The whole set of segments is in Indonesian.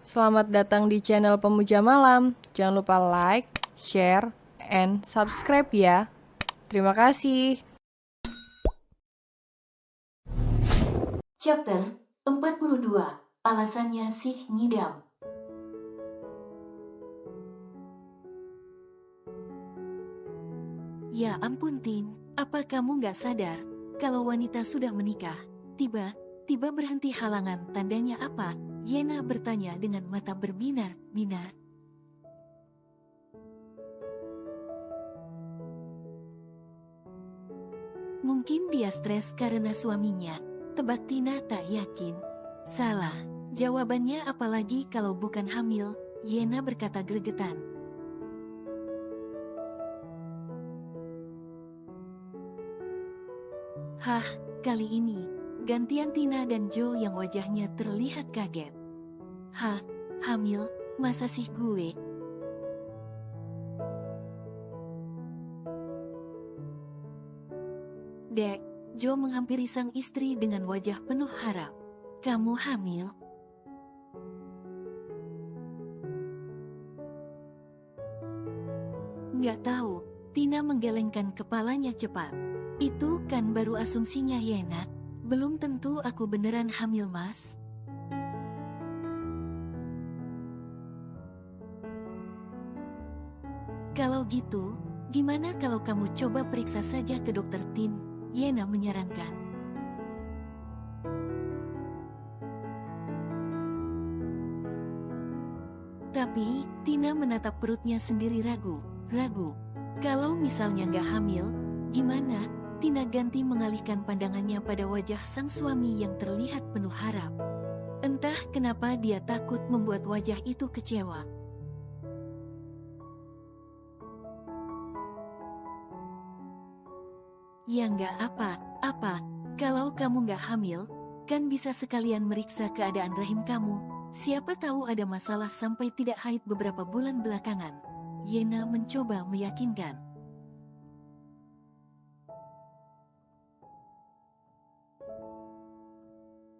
Selamat datang di channel Pemuja Malam. Jangan lupa like, share, and subscribe ya. Terima kasih. Chapter 42. Alasannya si ngidam. Ya ampun Tin, apa kamu gak sadar kalau wanita sudah menikah? Tiba-tiba berhenti halangan, tandanya apa? Yena bertanya dengan mata berbinar-binar. Mungkin dia stres karena suaminya, tebak Tina tak yakin. Salah, jawabannya apalagi kalau bukan hamil, Yena berkata gregetan. Hah, kali ini, gantian Tina dan Joe yang wajahnya terlihat kaget. Hah, hamil, masa sih gue? Dek, Joe menghampiri sang istri dengan wajah penuh harap. Kamu hamil? Nggak tahu, Tina menggelengkan kepalanya cepat. Itu kan baru asumsinya Yena, belum tentu aku beneran hamil mas. Kalau gitu, gimana kalau kamu coba periksa saja ke dokter Tin? Yena menyarankan. Tapi, Tina menatap perutnya sendiri ragu. Kalau misalnya nggak hamil, gimana? Tina ganti mengalihkan pandangannya pada wajah sang suami yang terlihat penuh harap. Entah kenapa dia takut membuat wajah itu kecewa. Ya nggak apa-apa, kalau kamu nggak hamil, kan bisa sekalian meriksa keadaan rahim kamu. Siapa tahu ada masalah sampai tidak haid beberapa bulan belakangan. Yena mencoba meyakinkan.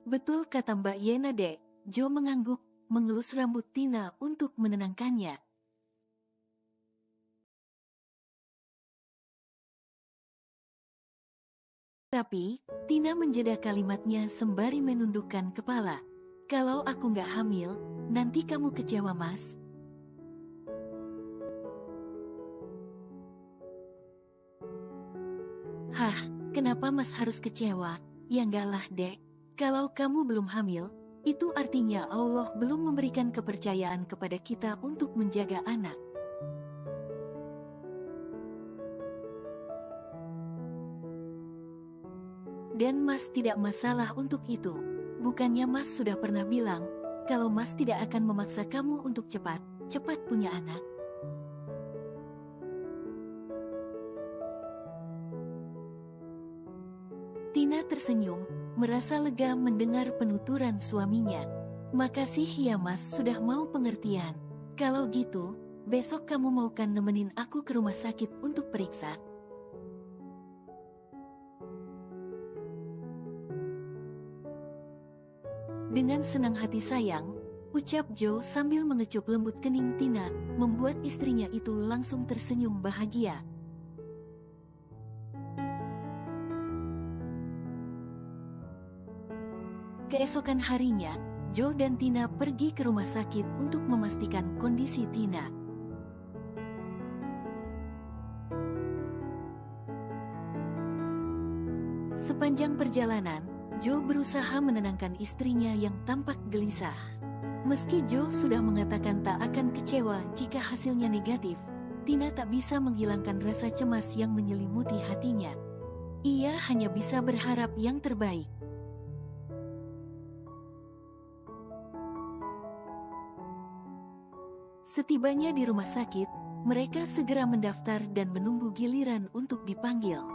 Betul kata Mbak Yena dek, Joe mengangguk, mengelus rambut Tina untuk menenangkannya. Tapi, Tina menjeda kalimatnya sembari menundukkan kepala. Kalau aku nggak hamil, nanti kamu kecewa mas. Hah, kenapa mas harus kecewa? Ya enggak lah dek, kalau kamu belum hamil, itu artinya Allah belum memberikan kepercayaan kepada kita untuk menjaga anak. Dan mas tidak masalah untuk itu. Bukannya mas sudah pernah bilang, kalau mas tidak akan memaksa kamu untuk cepat punya anak. Tina tersenyum, merasa lega mendengar penuturan suaminya. Makasih ya mas sudah mau pengertian. Kalau gitu, besok kamu mau kan nemenin aku ke rumah sakit untuk periksa? Dengan senang hati sayang, ucap Joe sambil mengecup lembut kening Tina, membuat istrinya itu langsung tersenyum bahagia. Keesokan harinya, Joe dan Tina pergi ke rumah sakit untuk memastikan kondisi Tina. Sepanjang perjalanan, Joe berusaha menenangkan istrinya yang tampak gelisah. Meski Joe sudah mengatakan tak akan kecewa jika hasilnya negatif, Tina tak bisa menghilangkan rasa cemas yang menyelimuti hatinya. Ia hanya bisa berharap yang terbaik. Setibanya di rumah sakit, mereka segera mendaftar dan menunggu giliran untuk dipanggil.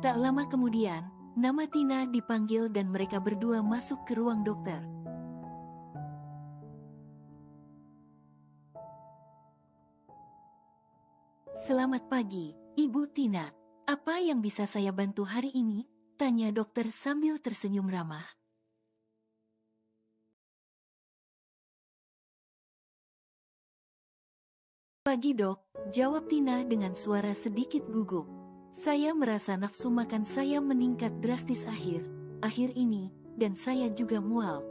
Tak lama kemudian, nama Tina dipanggil dan mereka berdua masuk ke ruang dokter. Selamat pagi, Ibu Tina. Apa yang bisa saya bantu hari ini? Tanya dokter sambil tersenyum ramah. Pagi dok, jawab Tina dengan suara sedikit gugup. Saya merasa nafsu makan saya meningkat drastis akhir ini, dan saya juga mual.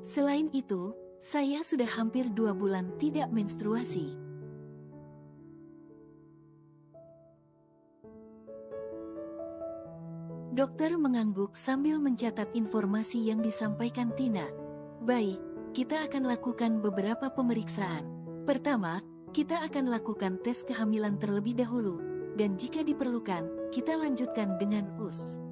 Selain itu, saya sudah hampir 2 bulan tidak menstruasi. Dokter mengangguk sambil mencatat informasi yang disampaikan Tina. Baik, kita akan lakukan beberapa pemeriksaan. Pertama, kita akan lakukan tes kehamilan terlebih dahulu, dan jika diperlukan, kita lanjutkan dengan US.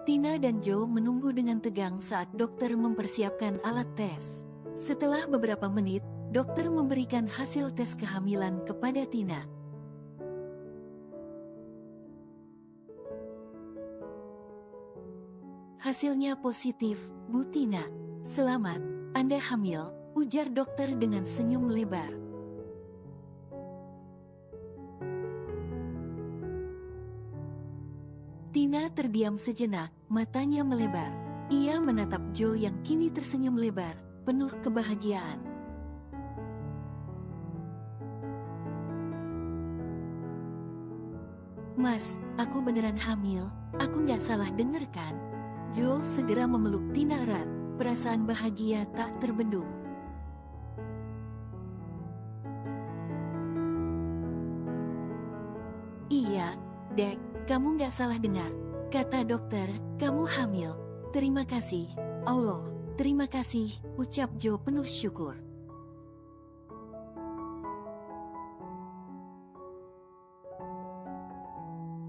Tina dan Joe menunggu dengan tegang saat dokter mempersiapkan alat tes. Setelah beberapa menit, dokter memberikan hasil tes kehamilan kepada Tina. Hasilnya positif, Bu Tina. Selamat, Anda hamil, ujar dokter dengan senyum lebar. Tina terdiam sejenak, matanya melebar. Ia menatap Joe yang kini tersenyum lebar, penuh kebahagiaan. Mas, aku beneran hamil, aku nggak salah denger kan? Joe segera memeluk Tina erat, perasaan bahagia tak terbendung. Iya, Dek, kamu nggak salah dengar. Kata dokter, kamu hamil. Terima kasih, Allah, terima kasih, ucap Joe penuh syukur.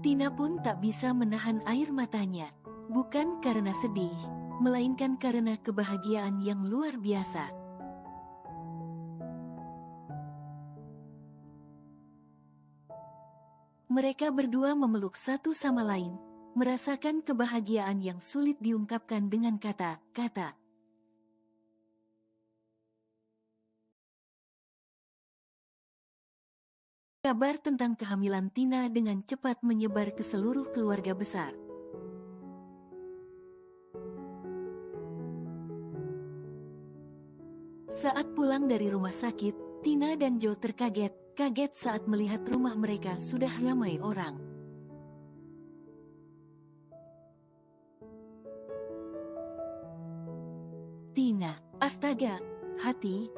Tina pun tak bisa menahan air matanya, bukan karena sedih, melainkan karena kebahagiaan yang luar biasa. Mereka berdua memeluk satu sama lain, merasakan kebahagiaan yang sulit diungkapkan dengan kata-kata. Kabar tentang kehamilan Tina dengan cepat menyebar ke seluruh keluarga besar. Saat pulang dari rumah sakit, Tina dan Joe kaget saat melihat rumah mereka sudah ramai orang. Tina, astaga, hati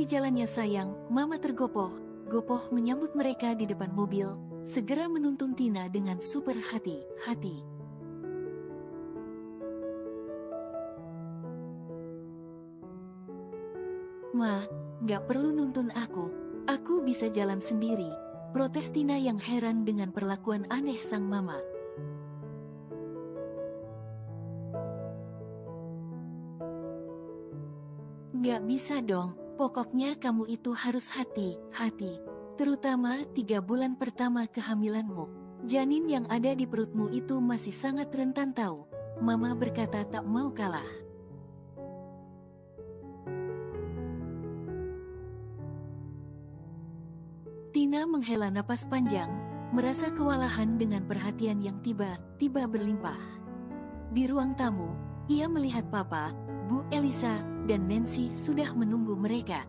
jalannya sayang, Mama tergopoh menyambut mereka di depan mobil, segera menuntun Tina dengan super hati. Ma, gak perlu nuntun aku bisa jalan sendiri, protes Tina yang heran dengan perlakuan aneh sang mama. Gak bisa dong, pokoknya kamu itu harus hati, terutama 3 bulan pertama kehamilanmu. Janin yang ada di perutmu itu masih sangat rentan tahu, Mama berkata tak mau kalah. Tina menghela napas panjang, merasa kewalahan dengan perhatian yang tiba-tiba berlimpah. Di ruang tamu, ia melihat Papa, Bu Elisa, dan Nancy sudah menunggu mereka.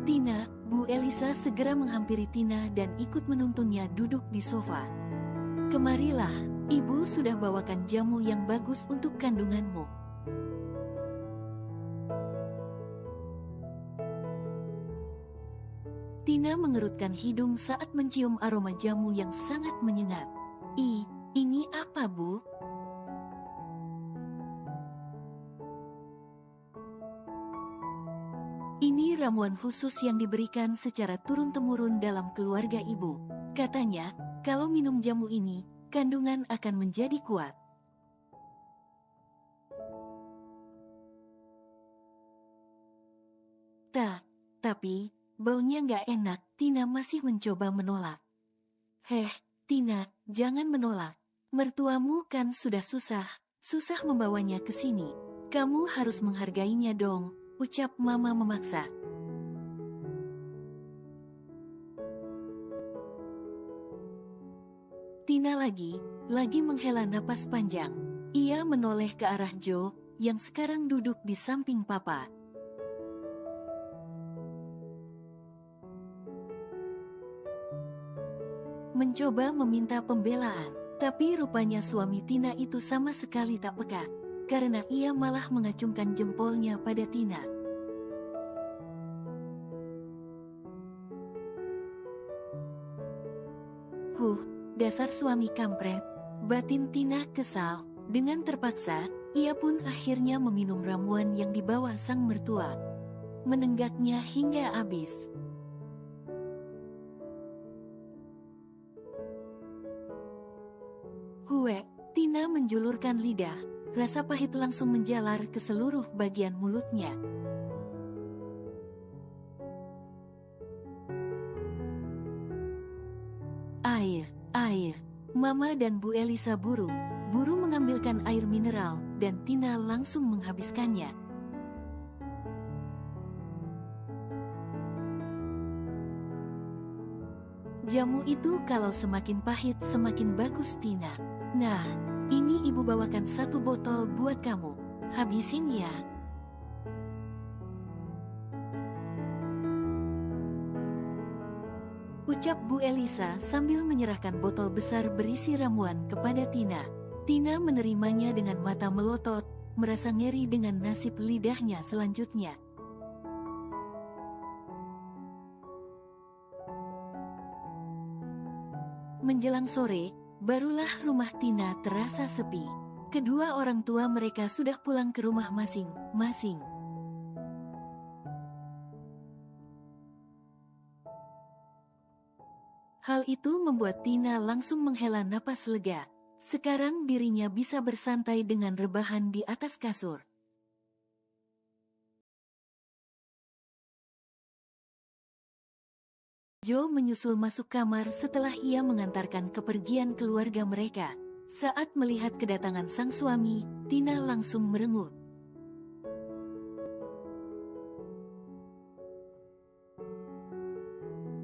Tina, Bu Elisa segera menghampiri Tina dan ikut menuntunnya duduk di sofa. Kemarilah, Ibu sudah bawakan jamu yang bagus untuk kandunganmu. Tina mengerutkan hidung saat mencium aroma jamu yang sangat menyengat. Ini apa, Bu? Ini ramuan khusus yang diberikan secara turun-temurun dalam keluarga Ibu. Katanya, kalau minum jamu ini, kandungan akan menjadi kuat. Tapi, baunya nggak enak, Tina masih mencoba menolak. Tina, jangan menolak. Mertuamu kan sudah susah membawanya ke sini. Kamu harus menghargainya dong, ucap Mama memaksa. Tina lagi menghela napas panjang. Ia menoleh ke arah Joe yang sekarang duduk di samping papa. Mencoba meminta pembelaan, tapi rupanya suami Tina itu sama sekali tak peka, karena ia malah mengacungkan jempolnya pada Tina. Dasar suami kampret, batin Tina kesal. Dengan terpaksa, ia pun akhirnya meminum ramuan yang dibawa sang mertua. Menenggaknya hingga habis. Tina menjulurkan lidah, rasa pahit langsung menjalar ke seluruh bagian mulutnya. Air. Mama dan Bu Elisa buru mengambilkan air mineral dan Tina langsung menghabiskannya. Jamu itu kalau semakin pahit semakin bagus Tina. Nah, ini ibu bawakan 1 botol buat kamu. Habisin ya. Ucap Bu Elisa sambil menyerahkan botol besar berisi ramuan kepada Tina. Tina menerimanya dengan mata melotot, merasa ngeri dengan nasib lidahnya selanjutnya. Menjelang sore, barulah rumah Tina terasa sepi. Kedua orang tua mereka sudah pulang ke rumah masing-masing. Hal itu membuat Tina langsung menghela napas lega. Sekarang dirinya bisa bersantai dengan rebahan di atas kasur. Joe menyusul masuk kamar setelah ia mengantarkan kepergian keluarga mereka. Saat melihat kedatangan sang suami, Tina langsung merengut.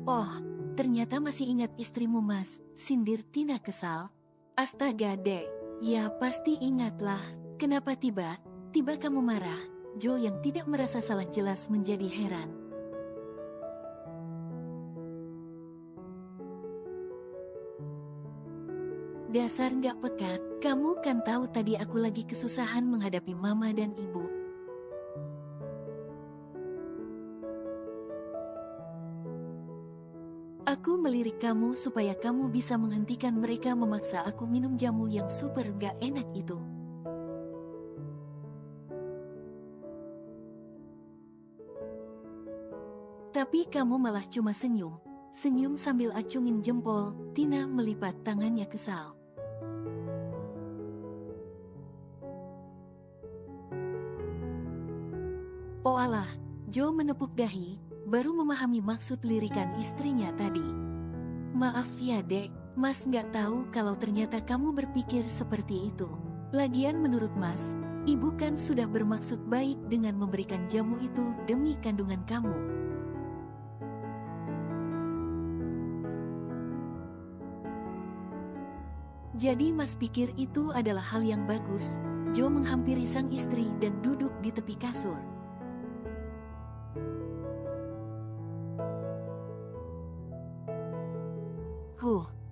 "Oh, ternyata masih ingat istrimu, Mas," sindir Tina kesal. "Astaga, Dek, ya pasti ingatlah. Kenapa tiba-tiba kamu marah?" Joe yang tidak merasa salah jelas menjadi heran. "Dasar nggak peka, kamu kan tahu tadi aku lagi kesusahan menghadapi mama dan ibu. Aku melirik kamu supaya kamu bisa menghentikan mereka memaksa aku minum jamu yang super nggak enak itu. Tapi kamu malah cuma senyum sambil acungin jempol." Tina melipat tangannya kesal. "Oh alah," Joe menepuk dahi, baru memahami maksud lirikan istrinya tadi. "Maaf ya Dek, Mas nggak tahu kalau ternyata kamu berpikir seperti itu. Lagian menurut Mas, Ibu kan sudah bermaksud baik dengan memberikan jamu itu demi kandungan kamu." "Jadi Mas pikir itu adalah hal yang bagus?" Joe menghampiri sang istri dan duduk di tepi kasur.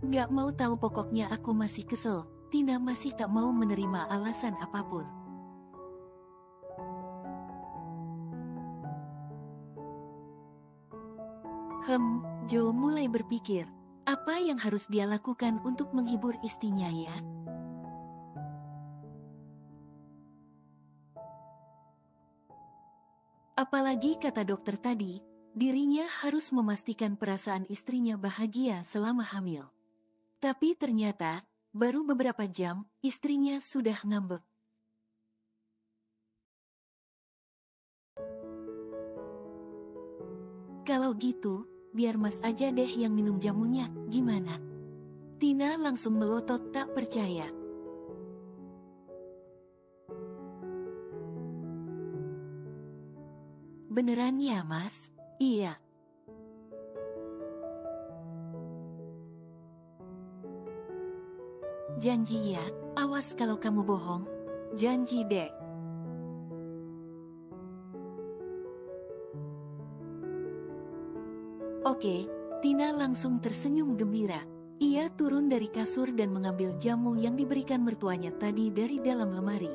Nggak mau tahu, pokoknya aku masih kesel." Tina masih tak mau menerima alasan apapun. Joe mulai berpikir, apa yang harus dia lakukan untuk menghibur istrinya ya? Apalagi kata dokter tadi, dirinya harus memastikan perasaan istrinya bahagia selama hamil. Tapi ternyata, baru beberapa jam, istrinya sudah ngambek. "Kalau gitu, biar Mas aja deh yang minum jamunya, gimana?" Tina langsung melotot tak percaya. "Beneran ya Mas?" "Iya." Janji ya, awas kalau kamu bohong. Janji dek. Oke, Tina langsung tersenyum gembira. Ia turun dari kasur dan mengambil jamu yang diberikan mertuanya tadi dari dalam lemari.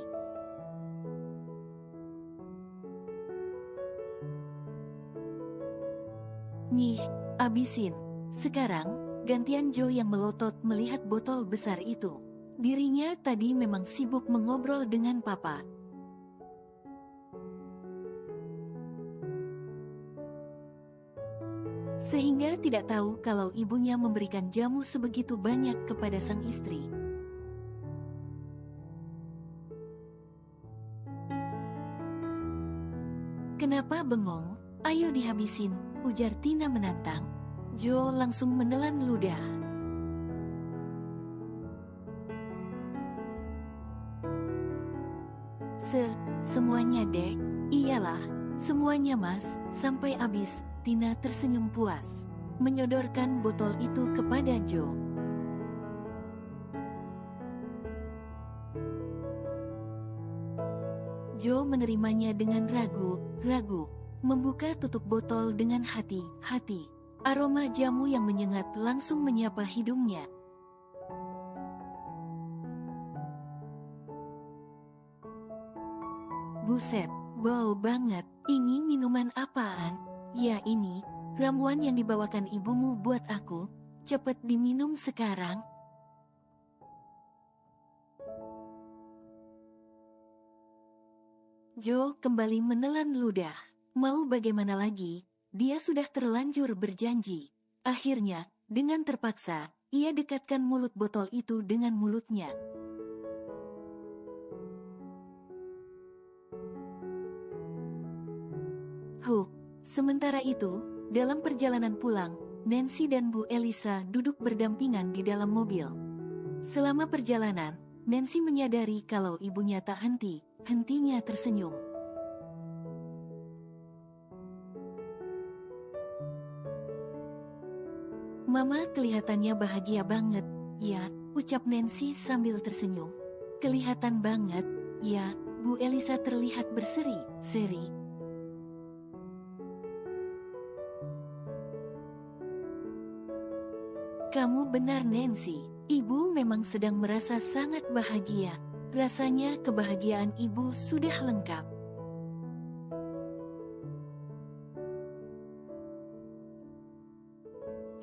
Nyih, abisin. Sekarang, gantian Joe yang melotot melihat botol besar itu. Dirinya tadi memang sibuk mengobrol dengan papa. Sehingga tidak tahu kalau ibunya memberikan jamu sebegitu banyak kepada sang istri. Kenapa bengong? Ayo dihabisin, ujar Tina menantang. Joe langsung menelan ludah. Semuanya dek? Iyalah, semuanya mas, sampai habis. Tina tersenyum puas, menyodorkan botol itu kepada Joe. Joe menerimanya dengan ragu, membuka tutup botol dengan hati-hati. Aroma jamu yang menyengat langsung menyapa hidungnya. Buset, bau banget. Ini minuman apaan? Ya ini, ramuan yang dibawakan ibumu buat aku. Cepet diminum sekarang. Joe kembali menelan ludah. Mau bagaimana lagi? Dia sudah terlanjur berjanji. Akhirnya, dengan terpaksa, ia dekatkan mulut botol itu dengan mulutnya. Sementara itu, dalam perjalanan pulang, Nancy dan Bu Elisa duduk berdampingan di dalam mobil. Selama perjalanan, Nancy menyadari kalau ibunya tak hentinya tersenyum. Mama kelihatannya bahagia banget, ya, ucap Nancy sambil tersenyum. Kelihatan banget, ya, Bu Elisa terlihat berseri-seri. Kamu benar Nancy, ibu memang sedang merasa sangat bahagia. Rasanya kebahagiaan ibu sudah lengkap.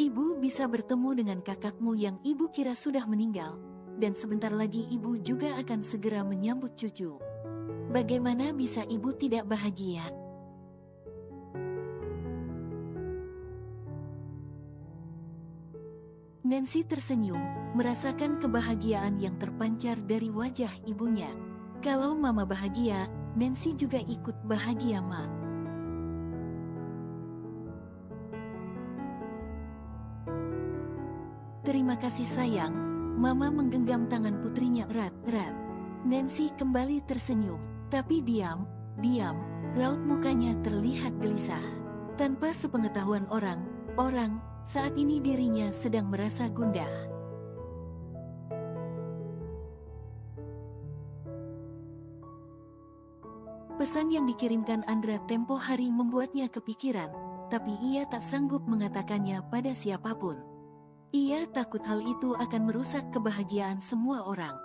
Ibu bisa bertemu dengan kakakmu yang ibu kira sudah meninggal, dan sebentar lagi ibu juga akan segera menyambut cucu. Bagaimana bisa ibu tidak bahagia? Nancy tersenyum, merasakan kebahagiaan yang terpancar dari wajah ibunya. Kalau mama bahagia, Nancy juga ikut bahagia, Ma. Terima kasih sayang, Mama menggenggam tangan putrinya erat-erat. Nancy kembali tersenyum, tapi diam, raut mukanya terlihat gelisah. Tanpa sepengetahuan orang, saat ini dirinya sedang merasa gundah. Pesan yang dikirimkan Andra tempo hari membuatnya kepikiran, tapi ia tak sanggup mengatakannya pada siapapun. Ia takut hal itu akan merusak kebahagiaan semua orang.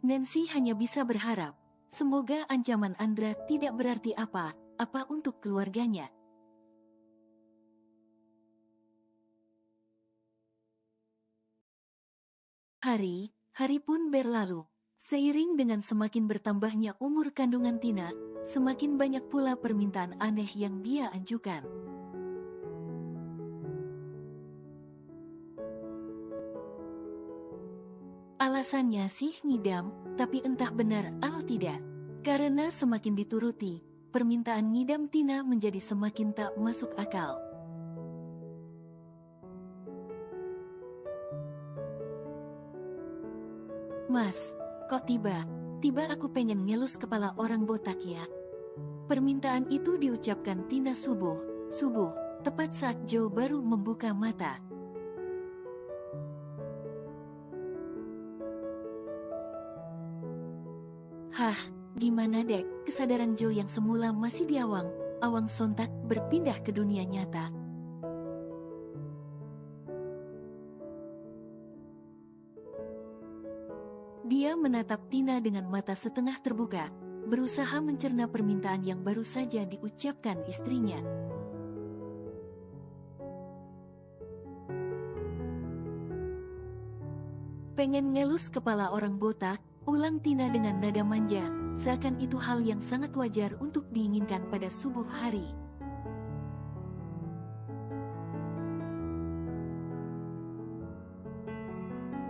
Nancy hanya bisa berharap, semoga ancaman Andra tidak berarti apa-apa untuk keluarganya. Hari pun berlalu. Seiring dengan semakin bertambahnya umur kandungan Tina, semakin banyak pula permintaan aneh yang dia ajukan. Alasannya sih ngidam, tapi entah benar atau tidak. Karena semakin dituruti, permintaan ngidam Tina menjadi semakin tak masuk akal. Mas, kok tiba aku pengen ngelus kepala orang botak ya. Permintaan itu diucapkan Tina subuh, tepat saat Jo baru membuka mata. Hah, gimana dek? Kesadaran Jo yang semula masih di awang sontak berpindah ke dunia nyata. Dia menatap Tina dengan mata setengah terbuka, berusaha mencerna permintaan yang baru saja diucapkan istrinya. Pengen ngelus kepala orang botak, ulang Tina dengan nada manja, seakan itu hal yang sangat wajar untuk diinginkan pada subuh hari.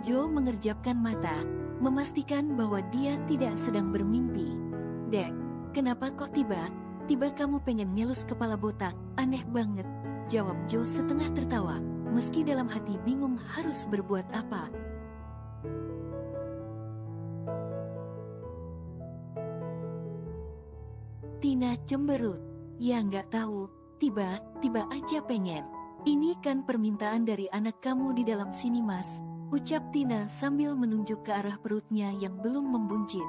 Jo mengerjapkan mata, memastikan bahwa dia tidak sedang bermimpi. Dek, kenapa kok tiba kamu pengen ngelus kepala botak? Aneh banget, jawab Jo setengah tertawa, meski dalam hati bingung harus berbuat apa. Tina cemberut. Ya nggak tahu, tiba aja pengen. Ini kan permintaan dari anak kamu di dalam sini mas, ucap Tina sambil menunjuk ke arah perutnya yang belum membuncit.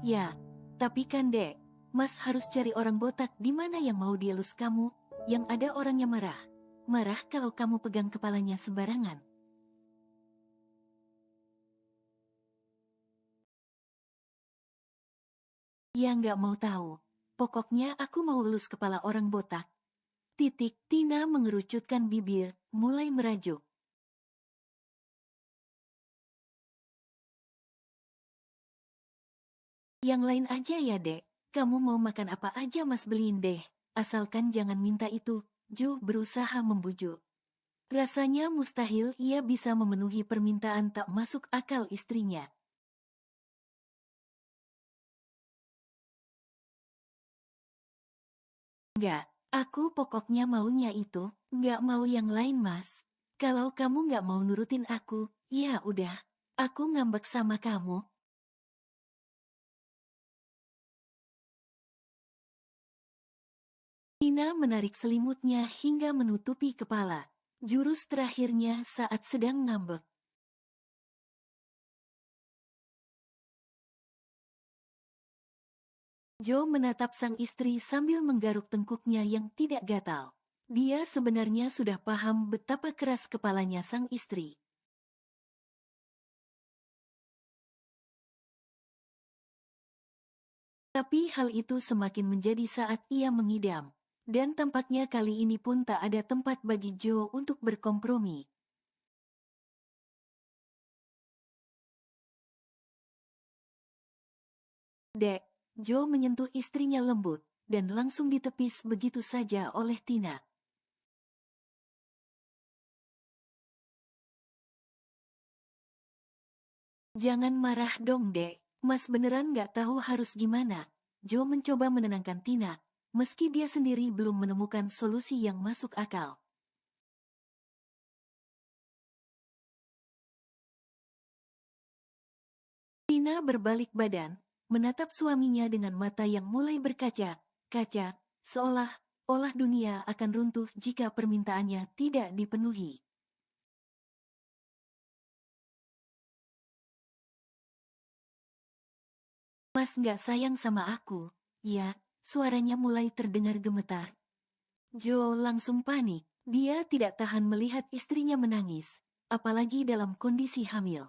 Ya, tapi kan dek, mas harus cari orang botak di mana yang mau dielus kamu, yang ada orangnya marah. Marah kalau kamu pegang kepalanya sembarangan. Ya nggak mau tahu. Pokoknya aku mau elus kepala orang botak. Titik, Tina mengerucutkan bibir, mulai merajuk. Yang lain aja ya dek, kamu mau makan apa aja mas beliin deh. Asalkan jangan minta itu, Jo berusaha membujuk. Rasanya mustahil ia bisa memenuhi permintaan tak masuk akal istrinya. Enggak, aku pokoknya maunya itu, nggak mau yang lain mas. Kalau kamu nggak mau nurutin aku, ya udah, aku ngambek sama kamu. Tina menarik selimutnya hingga menutupi kepala. Jurus terakhirnya saat sedang ngambek. Jo menatap sang istri sambil menggaruk tengkuknya yang tidak gatal. Dia sebenarnya sudah paham betapa keras kepalanya sang istri. Tapi hal itu semakin menjadi saat ia mengidam. Dan tampaknya kali ini pun tak ada tempat bagi Jo untuk berkompromi. Dek, Jo menyentuh istrinya lembut, dan langsung ditepis begitu saja oleh Tina. Jangan marah dong dek, mas beneran gak tahu harus gimana. Jo mencoba menenangkan Tina, meski dia sendiri belum menemukan solusi yang masuk akal. Tina berbalik badan, menatap suaminya dengan mata yang mulai berkaca-kaca, seolah-olah dunia akan runtuh jika permintaannya tidak dipenuhi. Mas nggak sayang sama aku, ya, suaranya mulai terdengar gemetar. Jo langsung panik, dia tidak tahan melihat istrinya menangis, apalagi dalam kondisi hamil.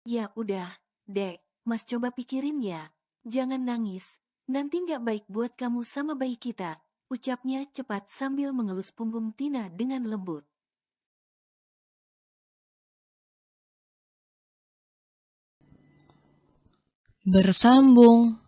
Ya udah, dek, mas coba pikirin ya, jangan nangis, nanti nggak baik buat kamu sama bayi kita, ucapnya cepat sambil mengelus punggung Tina dengan lembut. Bersambung.